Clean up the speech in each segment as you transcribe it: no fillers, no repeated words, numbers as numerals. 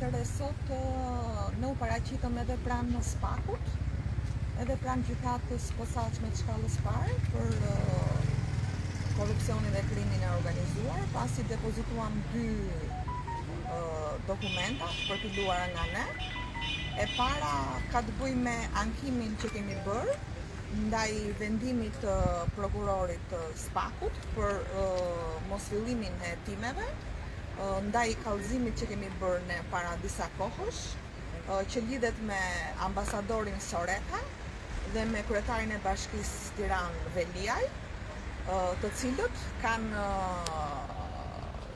atëre sot ne u paraqitëm edhe pranë SPAK-ut, edhe pranë gjykatës posaçme të shkallës parë për korrupsionin dhe krimin e organizuar, pasi depozituam dy dokumenta përpilluara nga ne. E para ka të bëjë me ankimin që kemi bërë ndaj vendimit të prokurorit të SPAK-ut për mosfillimin e hetimeve, ndaj kallëzimit që kemi bërë ne para disa kohësh, që lidhet me ambasadorin Soreka dhe me kryetarin e Bashkisë Tiranë Veliaj, të cilët kanë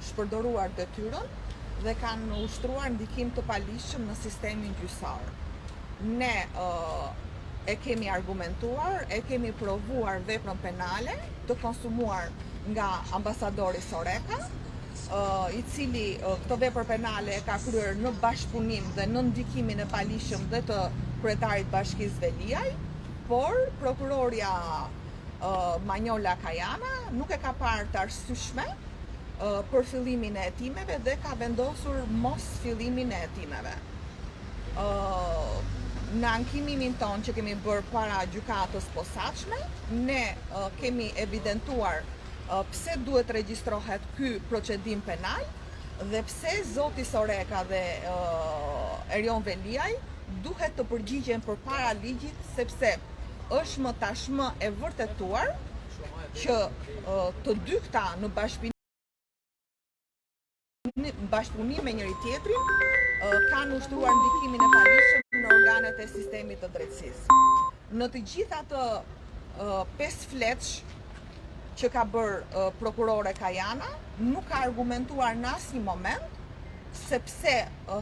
shpërdoruar detyrën dhe kanë ushtruar ndikim të paligjshëm në sistemin gjyqësor. Ne e kemi argumentuar, e kemi provuar veprën penale të konsumuar nga ambasadori Soreka, i cili këtë vepër penale e ka kryer në bashkëpunim dhe në ndikimin e paligjshëm dhe të kryetarit Bashkisë Veliaj, por prokuroria Manjola Kajana nuk e ka parë të arsyeshme për fillimin e hetimeve dhe ka vendosur mos fillimin e hetimeve. Në ankimimin ton që kemi bërë para gjykatës posaçme, ne kemi evidentuar pse duhet regjistrohet ky procedim penal dhe pse zoti Soreka dhe Erion Veliaj duhet të përgjigjen përpara ligjit, sepse është më tashmë e vërtetuar që të dy këta në bashkëpunim me njëri tjetrin kanë ushtruar ndikimin e paligjshëm në organet e sistemit të drejtësisë. Në të gjitha të 5 fletsh që ka bërë prokurore Kajana, nuk ka argumentuar në asnjë moment sepse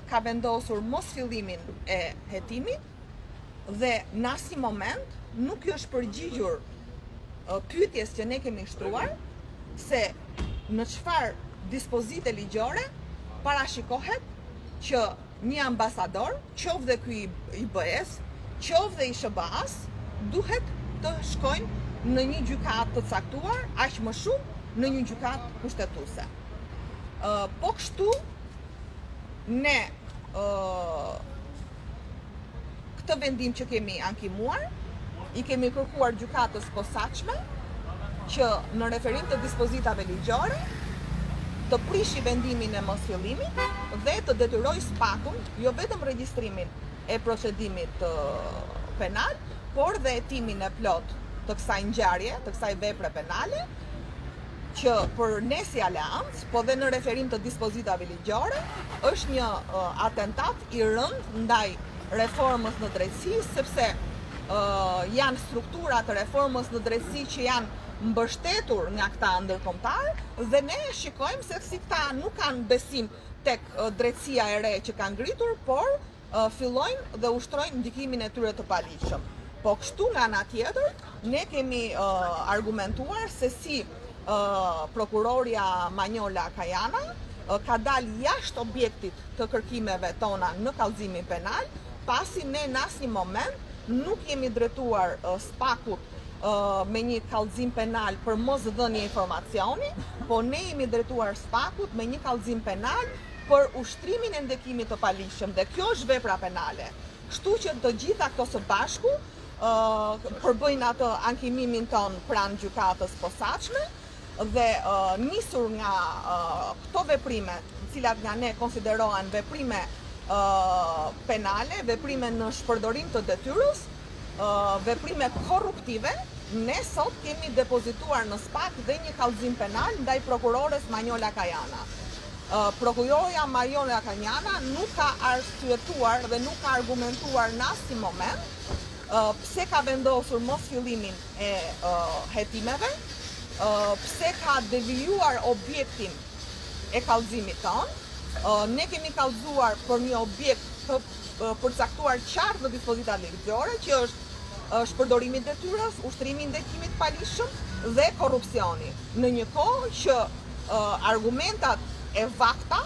ka vendosur mos fillimin e hetimit dhe në asnjë moment nuk i është përgjigjur pyetjes që ne kemi shtruar se në çfarë dispozite ligjore parashikohet që një ambasador, qoftë dhe ky i BE-s, qoftë dhe i SBA-s, duhet të shkojnë në një gjykatë të caktuar, aq më shumë në një gjykatë kushtetuese. Po kështu ne këtë vendim që kemi ankimuar, i kemi kërkuar gjykatës posaçme që në referim të dispozitave ligjore të prishi vendimin e mosfillimit dhe të detyroj SPAK-un jo vetëm regjistrimin e procedimit penal, por dhe hetimin e plot të kësaj ngjarje, të kësaj vepre penale, që për ne si aleancë, po dhe në referim të dispozitave ligjore, është një atentat i rënd ndaj reformës në drejtësi, sepse janë struktura të reformës në drejtësi që janë mbështetur nga këta ndërkombëtar dhe ne shikojmë se si këta nuk kanë besim tek drejtësia e re që kanë ngritur, por fillojnë dhe ushtrojnë ndikimin e tyre të paligjshëm. Po kështu nga ana tjetër, ne kemi argumentuar se si prokuroria Manjola Kajana ka dalë jashtë objektit të kërkimeve tona në kallëzimin penal, pasi ne në asnjë moment nuk jemi drejtuar SPAK-ut me një kallëzim penal për mos dhënie informacioni, po ne jemi drejtuar SPAK-ut me një kallëzim penal për ushtrimin e ndikimit të paligjshëm dhe kjo është vepra penale. Kështu që të gjitha këto së bashku përbëjnë atë ankimimin ton pranë gjykatës posaçme dhe nisur nga këto veprime, të cilat nga ne konsiderohen veprime penale, veprime në shpërdorim të detyrës, veprime korruptive, ne sot kemi depozituar në SPAK dhe një kallëzim penal ndaj prokurores Manjola Kajana. Prokuroria Manjola Kajana nuk ka arsyetuar dhe nuk ka argumentuar në asnjë moment pse ka vendosur mos fillimin e hetimeve, pse ka devijuar objektin e kallëzimit ton. Ne kemi kallëzuar për një objekt të përcaktuar qartë në dispozita ligjore, që është shpërdorimi i detyrës, ushtrimi i ndikimit paligjshëm dhe korrupsioni. Në një kohë që argumentat e vakta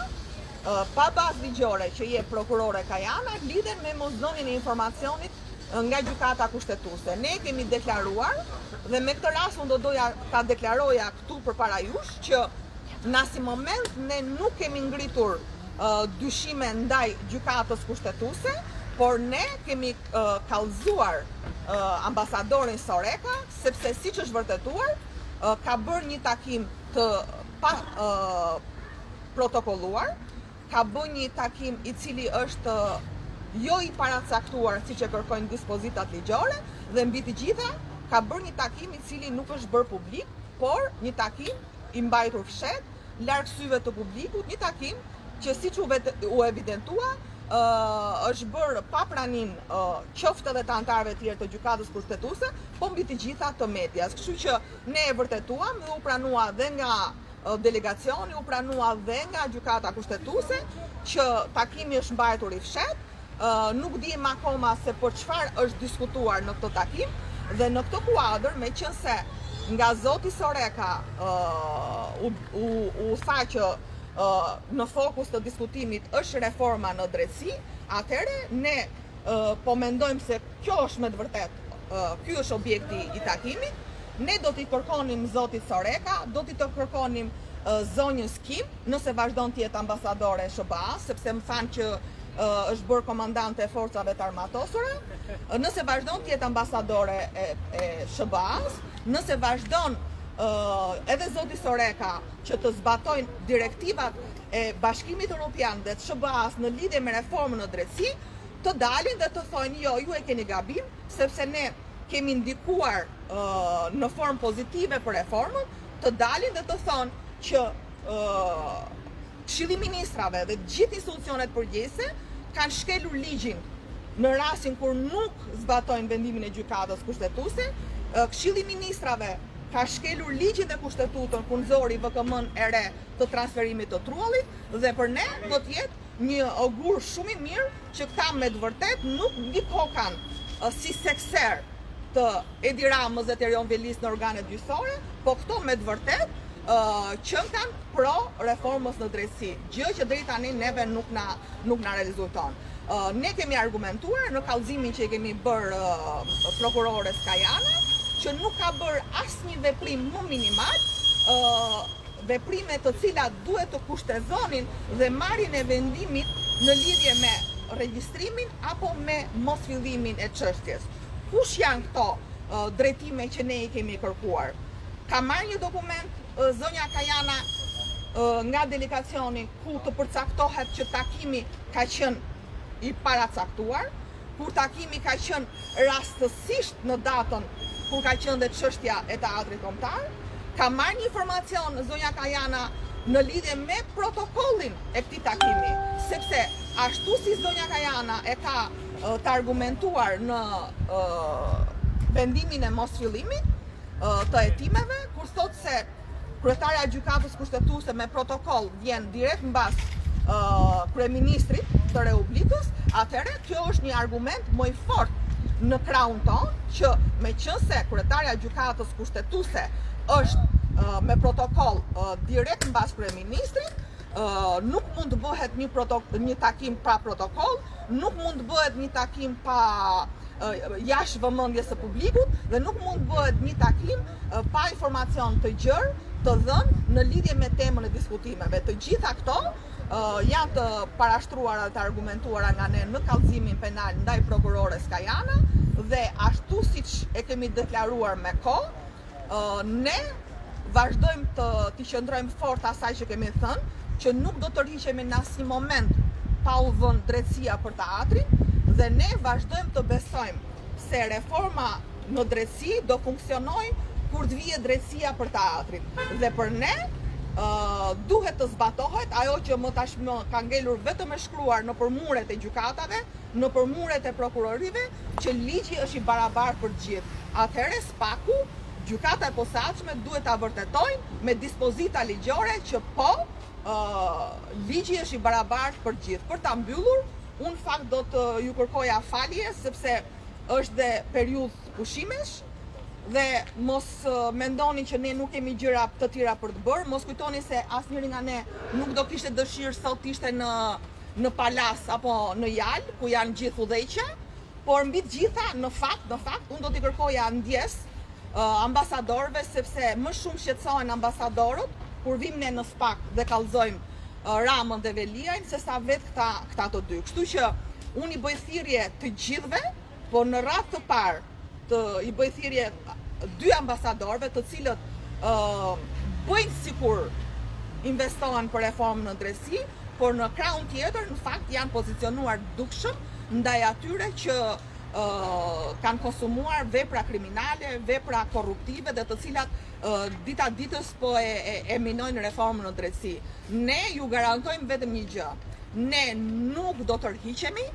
pa bazë ligjore që jep prokurore Kajana lidhen me mosdhënien e informacionit nga gjykata kushtetuese. Ne kemi deklaruar dhe me këtë rast unë do doja ta deklaroja këtu përpara jush që në asnjë moment ne nuk kemi ngritur dyshime ndaj gjykatës kushtetuese, por ne kemi kallëzuar ambasadorin Soreka, sepse siç është vërtetuar, ka bërë një takim të pa protokolluar, ka bërë një takim i cili është jo i paracaktuar siç e kërkojnë dispozitat ligjore, dhe mbi të gjitha ka bërë një takim i cili nuk është bërë publik, por një takim i mbajtur fshet, larg syve të publikut, një takim që siç u evidentua, është bërë pa pranin qoftë edhe të anëtarëve të tjerë të gjykatës kushtetuese, po mbi të gjitha të medias. Kështu që ne e vërtetuam dhe u pranua dhe nga delegacioni, u pranua dhe nga gjykata kushtetuese që takimi është mbajtur i fshet. Nuk dim akoma se për çfarë është diskutuar në këtë takim, dhe në këtë kuadër, meqense nga zoti Soreka u tha që në fokus të diskutimit është reforma në drejtësi, atëherë ne po mendojmë se kjo është me të vërtet, ky është objekti i takimit. Ne do t'i kërkonim zotit Soreka, do t'i të kërkonim zonjës Kim, nëse vazhdon të jetë ambasadore e SBA-s, sepse më thanë që është bërë komandante e forcave të armatosura, nëse vazhdon të jetë ambasadore e SBA-s, nëse vazhdon edhe zoti Soreka që të zbatojnë direktivat e Bashkimit Evropian dhe të SBA-s në lidhje me reformën në drejtësi, të dalin dhe të thonë jo, ju e keni gabim, sepse ne kemi ndikuar në formë pozitive për reformën, të dalin dhe të thonë që Këshilli i Ministrave dhe gjithë institucionet përgjegjëse kanë shkelur ligjin në rastin kur nuk zbatojnë vendimin e gjykatës kushtetuese. Këshilli i Ministrave ka shkelur ligjin dhe kushtetutën kur nxori VKM-n e re të transferimit të truallit, dhe për ne do të jetë një augur shumë i mirë që këta me të vërtet nuk ndikokan si sekser të Edi Ramës dhe të Erion Velis në organet gjyqësore, po këto me të vërtet qënkan pro reformës në drejtësi, gjë që deri tani neve nuk na rezulton. Ne kemi argumentuar në kallëzimin që kemi bërë prokurores Kajana, që nuk ka bërë asnjë veprim më minimal, veprime të cilat duhet të kushtezonin dhe marrjen e vendimit në lidhje me regjistrimin apo me mos fillimin e çështjes. Kush janë këto drejtime që ne i kemi kërkuar? Ka marrë një dokument zonja Kajana nga delegacioni ku të përcaktohet që takimi ka qenë i paracaktuar, kur takimi ka qenë rastësisht në datën kur ka qenë dhe çështja e teatrit kombëtar. Ka marrë një informacion zonja Kajana në lidhje me protokollin e këtij takimi, sepse ashtu si zonja Kajana e ka të argumentuar në vendimin e mos fillimit të hetimeve, kur thot se kryetarja e gjykatës kushtetuese me protokoll vjen direkt mbas kryeministrit të Republikës, atëherë kjo është një argument më i fortë në krahun tonë që meqense kryetarja e gjykatës kushtetuese është me protokoll direkt mbas kryeministrit, nuk mund të bëhet një takim pa protokoll, nuk mund të bëhet një takim pa jashtë vëmendjes së publikut, dhe nuk mund të bëhet një takim pa informacion të gjerë të dhënë në lidhje me temën e diskutimeve. Të gjitha këto janë të parashtruara dhe të argumentuara nga ne në kallëzimin penal ndaj prokurores Kajana, dhe ashtu siç e kemi deklaruar me kohë, ne vazhdojmë të qëndrojmë fort asaj që kemi thënë, që nuk do të rriqemi në asnjë moment pa u vënë drejtësia për teatrin, dhe ne vazhdojmë të besojmë se reforma në drejtësi do funksionojë kur të vijë drejtësia për teatrin. Dhe për ne duhet të zbatohet ajo që më tashmë ka ngelur vetëm e shkruar në përmuret e gjykatave, në përmuret e prokurorive, që ligji është i barabartë për të gjithë. Atëherë SPAK-u, gjykata e posaçme duhet ta vërtetojnë me dispozita ligjore që po ligji është i barabartë për të gjithë. Për ta mbyllur, unë fakt do të ju kërkoja falje, sepse është dhe periudhë pushimesh, dhe mos mendoni që ne nuk kemi gjëra të tjera për të bërë, mos kujtoni se asnjëri nga ne nuk do kishte dëshirë sot ishte në palas apo në Jal, ku janë gjithë udhëheqja, por mbi të gjitha, në fakt, unë do t'i kërkoja ndjes ambasadorëve, sepse më shumë shqetësohen ambasadorët kur vim ne në SPAK dhe kallëzojmë Ramën dhe Veliajn se sa vetë këta të dy. Kështu që unë i bëj thirrje të gjithëve, por në radhë të parë i bëj thirrje 2 ambasadorëve të cilët bëjnë sikur investohen për reformën në drejtësi, por në krahun tjetër në fakt janë pozicionuar dukshëm ndaj atyre që kanë konsumuar vepra kriminale, vepra korruptive dhe të cilat dita ditës po e minojnë reformën në drejtësi. Ne ju garantojmë vetëm një gjë. Ne nuk do tërhiqemi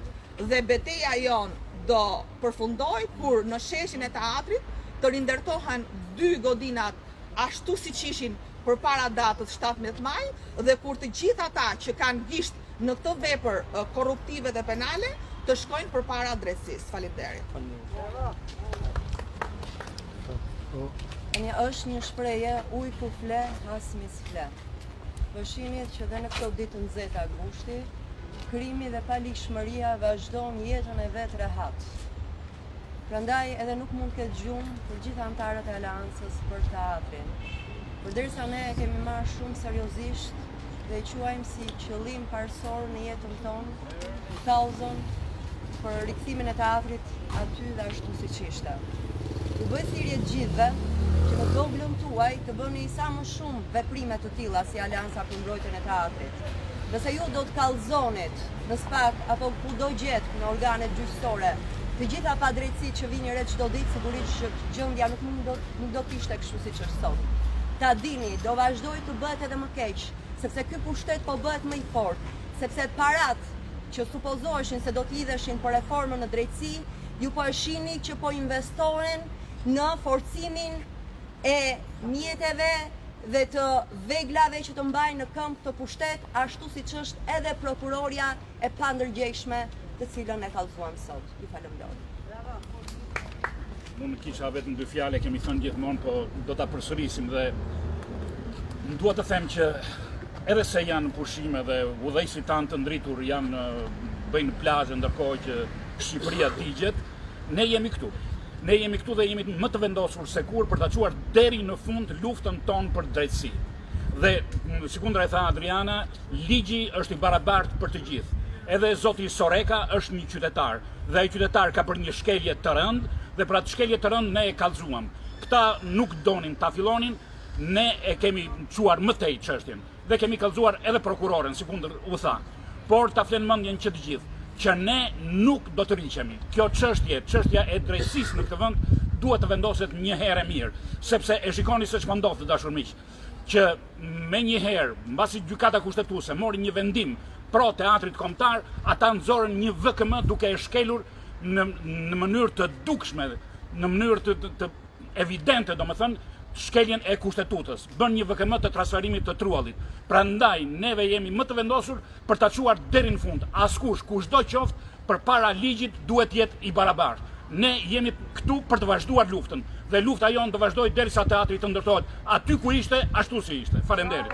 dhe betejë jon do përfundoj kur në sheshin e teatrit të rindertohen 2 godinat ashtu siç ishin përpara datës 17 maj dhe kur të gjithë ata që kanë gisht në këtë vepër korruptive dhe penale të shkojnë përpara drejtësisë. Faleminderit. Është një shprehje ujë ku fle, as misfle. Vëshinit që dhe në këto ditë të nxehta gushti, krimi dhe palishmëria vazhdon jetën e vet rehat. Prandaj edhe nuk mund të ketë gjumë për gjithë anëtarët e aleancës për teatrin. Përderisa ne e kemi marrë shumë seriozisht dhe e quajmë si qëllim parsor në jetën tonë, kallzon për rikthimin e teatrit aty dhe ashtu siç ishte. Ju bëj thirrje të gjithëve që në doblën tuaj të bëni sa më shumë veprime të tilla si Aleanca për mbrojtjen e teatrit. Nëse ju do të kallëzonit në SPAK apo kudo gjetë në organet gjyqësore, të gjitha padrejtësitë që vini re çdo ditë, sigurisht që gjendja nuk do të ishte kështu siç është sot. Ta dini, do vazhdoj të bëhet edhe më keq, sepse ky pushtet po bëhet më i fortë, sepse parat që supozoheshin se do të lidheshin për reformën në drejtësi, ju po e shihni që po investohen në forcimin e mjeteve dhe të veglave që të mbajnë në këmbë këtë pushtet, ashtu siç është edhe prokuroria e pandërgjeshme të cilën e kallëzuam sot. Ju falenderoj. Unë kisha vetëm 2 fjalë, kemi thënë gjithmonë, po do ta përsërisim dhe dua të them që edhe se janë pushime dhe udhëheqësit tanë të ndritur bëjnë plazhe ndërkohë që Shqipëria digjet, ne jemi këtu. Ne jemi këtu dhe jemi më të vendosur se kur për ta çuar deri në fund luftën tonë për drejtësi. Dhe sikundra e tha Adriana, ligji është i barabartë për të gjithë. Edhe zoti Soreka është një qytetar dhe ai qytetar ka për një shkelje të rëndë dhe për atë shkelje të rëndë ne e kallëzuam. Këta nuk donin ta fillonin, ne e kemi çuar më tej çështjen dhe kemi kallëzuar edhe prokuroren, sikundër u tha. Por ta flen mendjen që të gjithë që ne nuk do të rriqemi. Kjo çështja e drejtësisë në këtë vend duhet të vendoset një herë mirë, sepse e shikoni se çfarë ndodh, dashur miq, që me një herë, mbasi gjykata kushtetuese mori një vendim pro teatrit kombëtar, ata nxorën një VKM duke e shkelur në mënyrë të dukshme, në mënyrë të evidente, domethënë, shkeljen e kushtetutës, bën një VKM të transferimit të truallit. Prandaj neve jemi më të vendosur për ta çuar deri në fund. Askush, kushdo qoftë, përpara ligjit duhet jetë i barabartë. Ne jemi këtu për të vazhduar luftën dhe lufta jonë do vazhdojë derisa teatri të ndërtohet aty ku ishte, ashtu si ishte. Faleminderit.